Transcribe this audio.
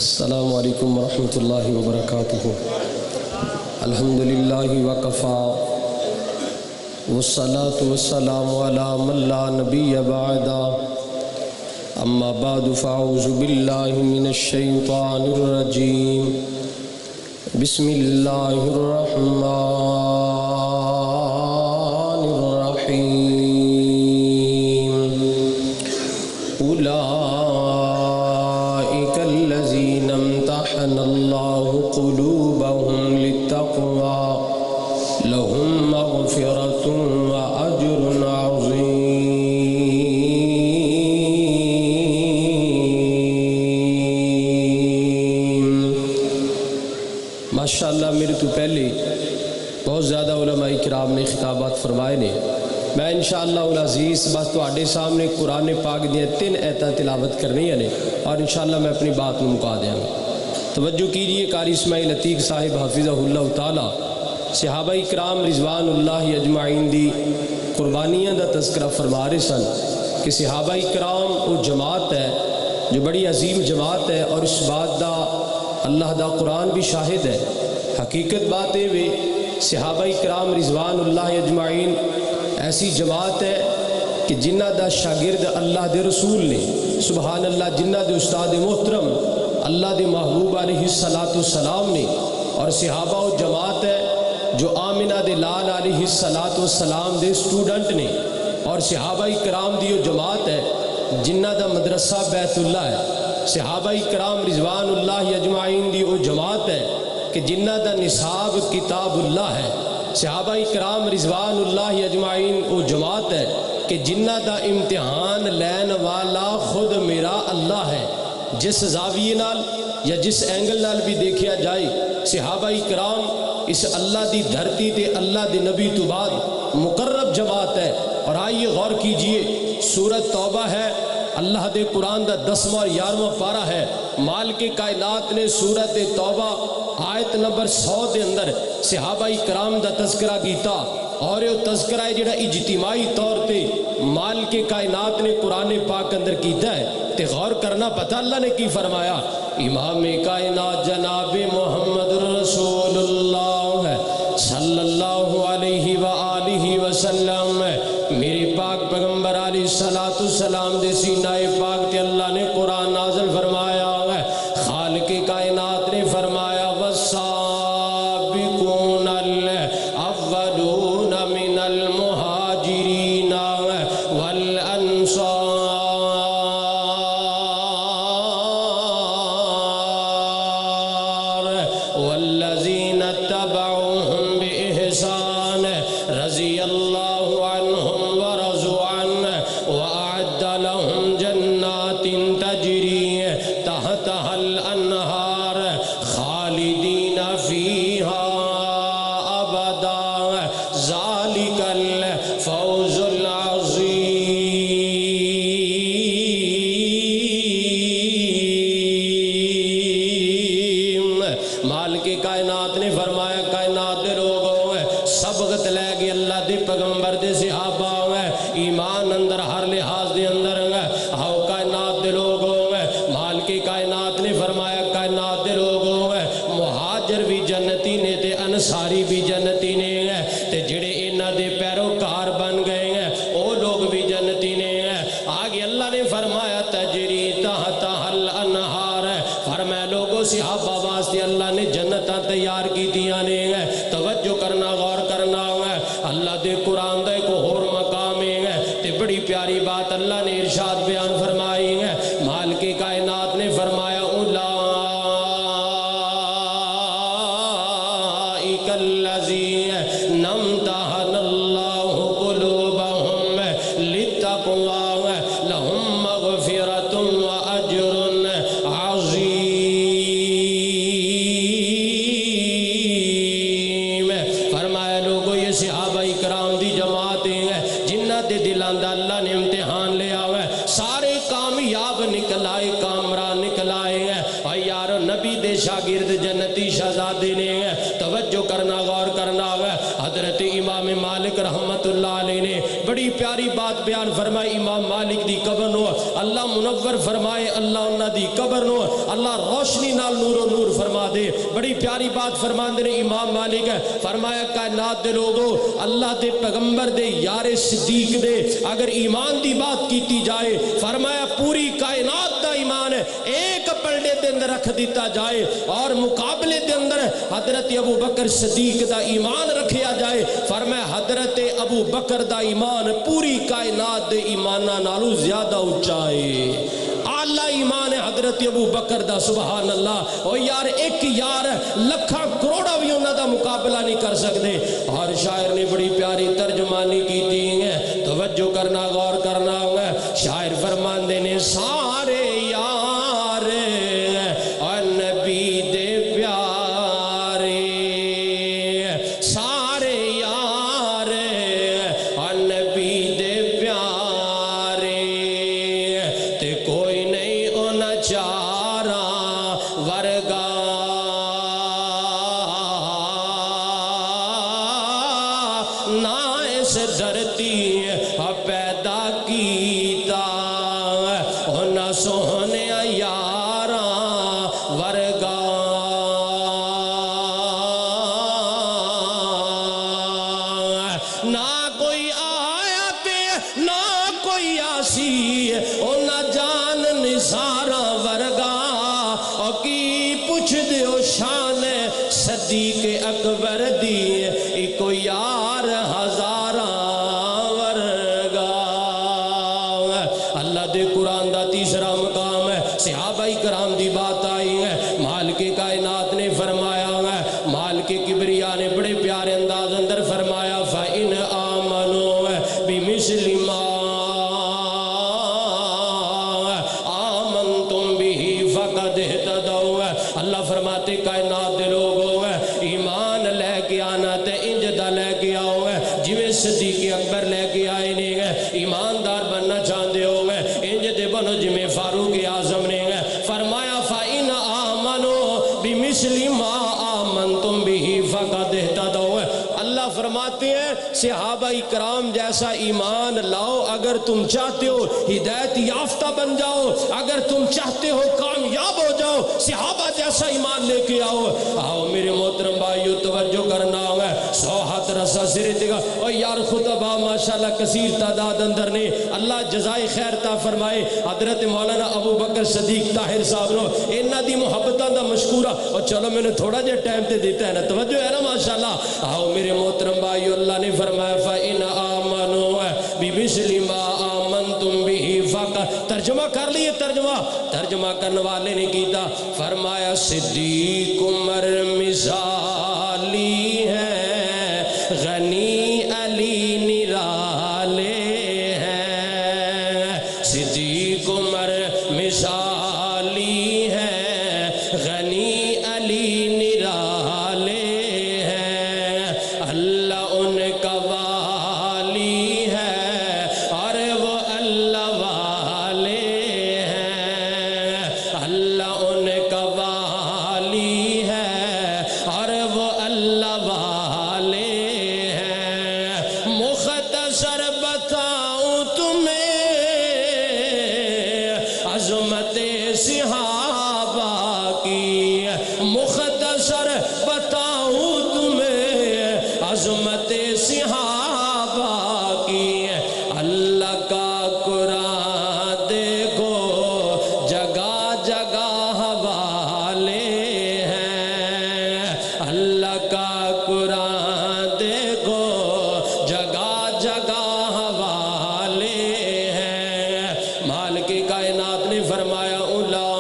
السلام علیکم ورحمۃ اللہ وبرکاتہ۔ الحمدللہ وکفا والصلاة والسلام علی من لا نبی بعد، اما بعد فاعوذ باللہ من الشیطان الرجیم، بسم اللہ الرحمن الرحیم۔ اولئک الذین امتحن اللہ قلوبهم للتقوى لهم مغفرۃ واجر عظیم۔ ماشاءاللہ میرے تو پہلے بہت زیادہ علماء کرام نے خطابات فرمائے نے۔ میں انشاءاللہ العزیز بس تواڈے سامنے قرآن پاک دیا 3 آیتاں تلاوت کرنی ہیں اور انشاءاللہ میں اپنی بات نو مکا دیاں گا۔ توجہ کیجئے، قاری اسماعیل عتیق صاحب حافظہ اللہ تعالی صحابہ اکرام رضوان اللہ اجمعین دی قربانیاں دا تذکرہ فرما رہے سن کہ صحابہ اکرام وہ جماعت ہے جو بڑی عظیم جماعت ہے، اور اس بات دا اللہ دا قرآن بھی شاہد ہے۔ حقیقت بات ہے وہ صحابہ اکرام رضوان اللہ اجمعین ایسی جماعت ہے کہ جنہ دا شاگرد اللہ دے رسول نے، سبحان اللہ، جنہ دے استاد محترم اللہ دے محبوب علیہ السلام نے، اور صحابہ و جماعت ہے جو آمنہ دے لال علیہ السلام دے سٹوڈنٹ نے، اور صحابہ اکرام دی وہ جماعت ہے جنہ دا مدرسہ بیت اللہ ہے۔ صحابہ اکرام رضوان اللہ اجمعین دی وہ جماعت ہے کہ جنہ دا نصاب کتاب اللہ ہے۔ صحابہ اکرام رضوان اللہ اجمعین وہ جماعت ہے کہ جنہ دا امتحان لین والا خود میرا اللہ ہے۔ جس زاویے نال یا جس اینگل نال بھی دیکھیا جائے، صحابہ اکرام اس اللہ دی دھرتی تے اللہ دی نبی تو بعد مقرب جماعت ہے۔ اور آئیے غور کیجئے، سورۃ توبہ ہے، اللہ دے قرآن دا 10واں اور 11واں پارہ ہے۔ مالک کائنات نے سورۃ توبہ آیت نمبر 100 دے اندر صحابہ اکرام دا تذکرہ کیتا، اور یہ تذکرہ ہے جڑا اجتماعی طور تے مالک کائنات نے قرآن پاک اندر کیتا ہے۔ تے غور کرنا پتہ اللہ نے کی فرمایا، امام کائنات جناب محمد رسول اللہ صلی اللہ علیہ وآلہ وسلم، میرے پاک پیغمبر علیہ السلام دے سینہ پاک تے اللہ نے قرآن نازل فرمایا ہے۔ خالق کائنات نے فرمایا والسابقون الاولون من المہاجرین والانصار والذین اتبعوهم بإحسان رضی اللہ عنہم ورضوا عنہ وأعد لهم جنات تجری تحتها الانہار خالدین فیہا ابدا ذالک الفوز العظیم۔ مالک کائنات نے فرمایا، کائنات دے لوگوں سبقت لے گئے اللہ دے پیغمبر دے صحابہ ایمان اندر ہر لحاظ دے اندر آؤ کائنات دے لوگوں مالک کائنات نے فرمایا، کائنات دے لوگوں مہاجر بھی جنتی نے تے انصاری بھی جنتی نے، تے جڑے انہاں دے پیروکار بن گئے ہیں وہ لوگ بھی جنتی نے۔ آگے اللہ نے فرمایا تجری تحتها الانہار، فرمایا لوگوں صحابہ واسطے اللہ نے جنتاں تیار کی دیاں نے۔ توجہ کرنا، غور کرنا، اللہ دے قرآن دا ایک اور مقام ہے تے بڑی پیاری بات اللہ نے ارشاد بیان فرمائی ہے۔ مالک کائنات نے فرمایا اولئک الذین امتحن اللہ قلوبهم للتقوى لهم مغفرۃ واجر عظیم۔ فرمایا لوگوں یہ صحابہ اکرام دی جماعتیں ہیں جنہ دے دلاں دا اللہ نے امتحان لیا ہے، سارے کامیاب نکل آئے، کامران نکل آئے ہیں۔ اور یارو نبی دے شاگرد جنتی شہزادے نے ہیں۔ توجہ کرنا، غور کرنا ہے۔ حضرت امام مالک رحمت اللہ علیہ نے بڑی پیاری بات بیان فرمائی۔ امام مالک دی قبر نو اللہ منور منور فرمائے اللہ انہاں دی قبر نو اللہ روشنی نال نور و نور فرما دے. بڑی پیاری بات فرماندے نے امام مالک ہے، فرمایا کائنات دے لوگو اللہ دے پیغمبر دے یار صدیق دے اگر ایمان دی بات کیتی جائے فرمایا پوری کائنات دا ایمان ہے ایک پلڑے دے اندر رکھ دیتا جائے اور مقابلے دے اندر حضرت ابو بکر صدیق دا ایمان رکھیا جائے فرمایا حضرت ابو بکر دا ایمان پوری کائنات دے ایمانہ نالو زیادہ اونچائے. اعلیٰ ایمان ہے حضرت ابو بکر دا سبحان اللہ. اور یار ایک یار لکھا کروڑا بھی انہاں دا مقابلہ نہیں کر سکتے. اور شاعر نے بڑی پیاری ترجمانی کی تھی ہے، توجہ کرنا غور کرنا ہے. شاعر فرماندے نے سارے یار اور نبی دے پیارے، سارے یار اور نبی دے پیارے تے کوئی نہیں انہاں چاراں ورگا نہ اس دھرتی پیدا کیتا انہاں سوہنے یاراں ورگا. نہ کوئی آیا تے نہ کوئی آسی انہاں جان نثاراں ورگا. اور کی پوچھ دیو شان صدیق اکبر دی ایکو یار ہزاراں ورگا. اللہ دے قرآن دا تیسرا مقام ہے صحابہ کرام دی بات آئی ہے. مالک کائنات نے فرمایا ہے، مالک کبریا نے بڑے پیارے انداز اندر فرمایا فَإِنْ آمَنُوا بِمِثْلِ مَا آمَنْتُمْ بِهِ فَقَدْ اهْتَدَوْا. اللہ فرماتے کائنات دے لوگوں ایمان لے کے آنا تے انجدہ لے کے آؤ جویں صدیق اکبر لے کے آئے نے. ایماندار بننا چاہتے ہو انجدے بنو جویں فاروق اعظم نے. فرمایا فَإِنْ آمَنُوا بِمِثْلِ مَا آمَنْتُمْ بِهِ فَقَدْ اهْتَدَوْا. اللہ فرماتے ہیں صحابہ کرام جیسا ایمان لاؤ اگر تم چاہتے ہو ہدایت یافتہ بن جاؤ، اگر تم چاہتے ہو کامیاب ہو جاؤ صحابہ جیسا ایمان لے کے آؤ. آؤ میرے محترم بھائیو توجہ کرنا ہے. 100 ہاتھ رسا سرے دے گا. اور یار خطبہ ماشاءاللہ کثیر تعداد اندر نے اللہ جزائے خیر تا فرمائے. حضرت مولانا ابو بکر صدیق طاہر صاحب نو انہاں دی محبتاں دا مشکورہ. اور چلو میں نے تھوڑا جے ٹائم تے دیتا ہے نا توجہ ہے نا ماشاءاللہ. آؤ میرے محترم بھائیو اللہ نے فرمایا فَإِنْ آمَنُوا بِمِثْلِ مَا آمَنْتُمْ بِهِ فَقَدْ. ترجمہ کر لیے ترجمہ کرنے والے نے کیتا فرمایا صدیق عمر مثالی ہے غنی علی نرالے ہیں. صدیق عمر مثالی ہے غنی علی نرالے ہیں. اللہ ان کا والی ہے اور وہ اللہ والے ہیں. اللہ ان کا والی ہے اور وہ اللہ والے ہیں. مختصر بتاؤں تمہیں عظمت صحابہ کی، مختصر بتاؤں تمہیں عظمت صحابہ کی. اللہ کا قرآن دیکھو جگہ جگہ حوالے ہیں. اللہ کا قرآن دیکھو جگہ جگہ حوالے ہیں. مالک کائنات نے فرمایا اولئک